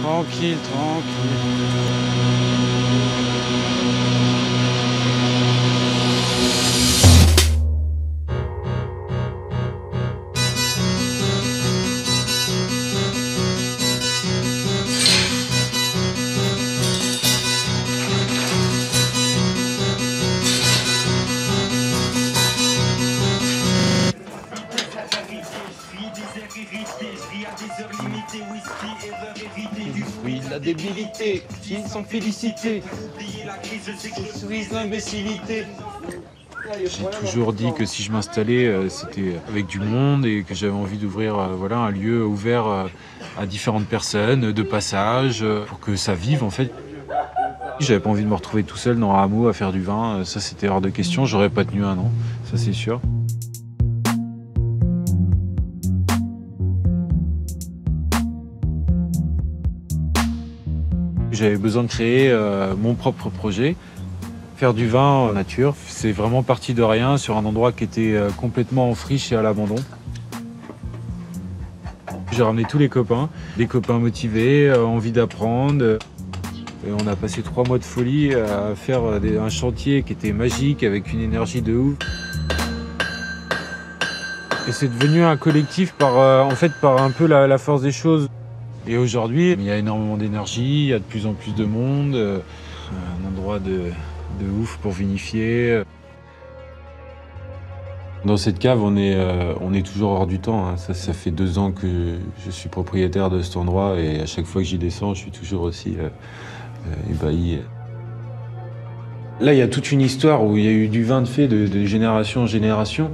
Tranquille, tranquille. Oui, la débilité, ils sont félicités. Souris l'imbécilité. J'ai toujours dit que si je m'installais, c'était avec du monde et que j'avais envie d'ouvrir voilà, un lieu ouvert à différentes personnes, de passage, pour que ça vive en fait. J'avais pas envie de me retrouver tout seul dans un hameau à faire du vin, ça c'était hors de question, j'aurais pas tenu un an, ça c'est sûr. J'avais besoin de créer mon propre projet. Faire du vin en nature, c'est vraiment parti de rien sur un endroit qui était complètement en friche et à l'abandon. J'ai ramené tous les copains, des copains motivés, envie d'apprendre. Et on a passé 3 mois de folie à faire un chantier qui était magique avec une énergie de ouf. Et c'est devenu un collectif en fait, par un peu la force des choses. Et aujourd'hui, il y a énormément d'énergie, il y a de plus en plus de monde, un endroit de ouf pour vinifier. Dans cette cave, on est toujours hors du temps, hein. Ça fait 2 ans que je suis propriétaire de cet endroit et à chaque fois que j'y descends, je suis toujours aussi ébahi. Là, il y a toute une histoire où il y a eu du vin de fait de génération en génération.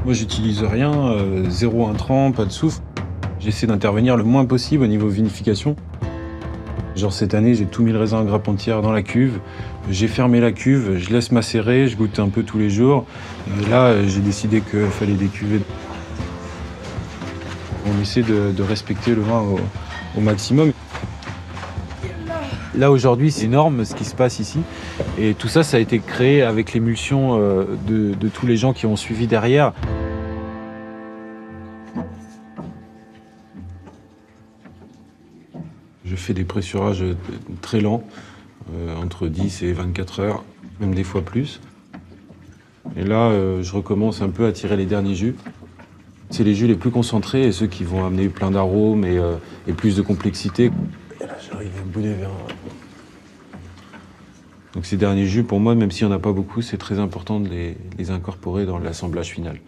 Moi, j'utilise rien, zéro intrant, pas de soufre. J'essaie d'intervenir le moins possible au niveau vinification. Genre cette année, j'ai tout mis le raisin à grappe entière dans la cuve. J'ai fermé la cuve, je laisse macérer, je goûte un peu tous les jours. Et là, j'ai décidé qu'il fallait décuver. On essaie de respecter le vin au maximum. Là, aujourd'hui, c'est énorme ce qui se passe ici. Et tout ça, ça a été créé avec l'émulsion de tous les gens qui ont suivi derrière. Je fais des pressurages très lents, entre 10 et 24 heures, même des fois plus. Et là, je recommence un peu à tirer les derniers jus. C'est les jus les plus concentrés et ceux qui vont amener plein d'arômes et plus de complexité. Et là, j'arrive au bout des verres. Donc ces derniers jus, pour moi, même s'il n'y en a pas beaucoup, c'est très important de les incorporer dans l'assemblage final.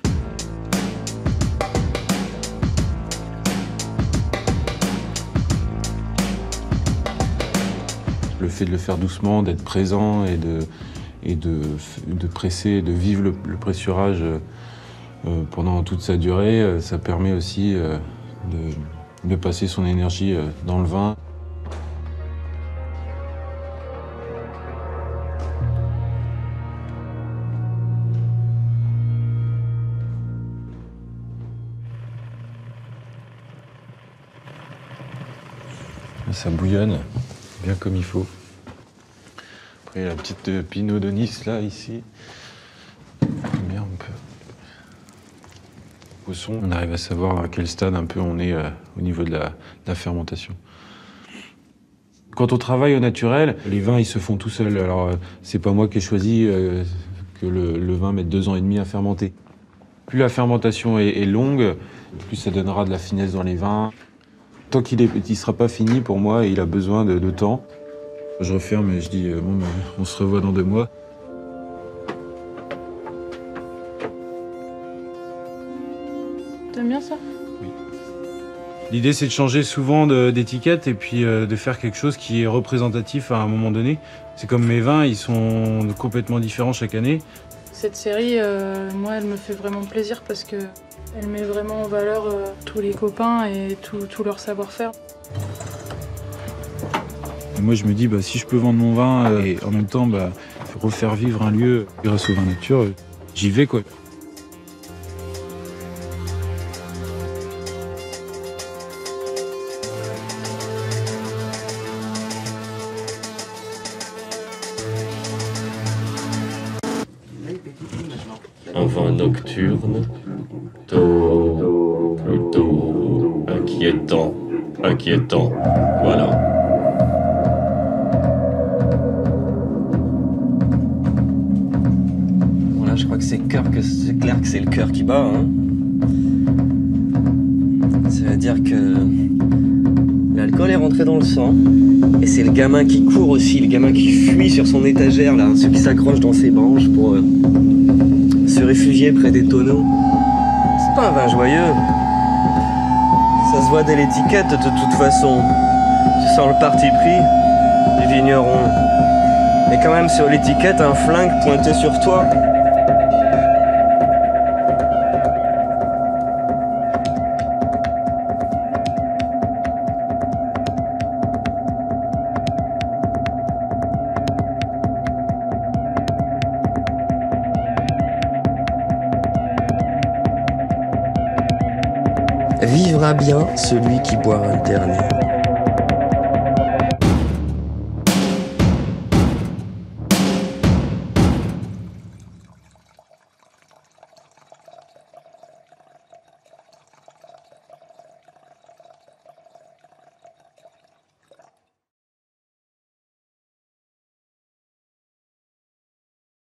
Le fait de le faire doucement, d'être présent et de presser, de vivre le pressurage pendant toute sa durée, ça permet aussi de passer son énergie dans le vin. Ça bouillonne bien comme il faut. Après la petite Pinot de Nice là, ici. Bien un peu. Au son, on arrive à savoir à quel stade un peu on est au niveau de la fermentation. Quand on travaille au naturel, les vins ils se font tout seuls. Alors c'est pas moi qui ai choisi que le vin mette 2 ans et demi à fermenter. Plus la fermentation est longue, plus ça donnera de la finesse dans les vins. Tant qu'il ne sera pas fini, pour moi, il a besoin de temps. Je referme et je dis bon, on se revoit dans 2 mois. T'aimes bien ça? Oui. L'idée, c'est de changer souvent d'étiquette et puis de faire quelque chose qui est représentatif à un moment donné. C'est comme mes vins, ils sont complètement différents chaque année. Cette série, moi, elle me fait vraiment plaisir parce que elle met vraiment en valeur tous les copains et tout leur savoir-faire. Et moi, je me dis, si je peux vendre mon vin et en même temps refaire vivre un lieu grâce au vin nature, j'y vais quoi. Un vin nocturne, tôt, plutôt inquiétant, inquiétant, voilà. Bon là je crois que c'est clair que c'est le cœur qui bat, hein. Ça veut dire que l'alcool est rentré dans le sang. Et c'est le gamin qui court aussi, le gamin qui fuit sur son étagère, là, ceux qui s'accrochent dans ses branches pour se réfugier près des tonneaux. C'est pas un vin joyeux. Ça se voit dès l'étiquette de toute façon. Tu sens le parti pris du vigneron. Mais quand même sur l'étiquette, un flingue pointé sur toi. Vivra bien celui qui boira le dernier.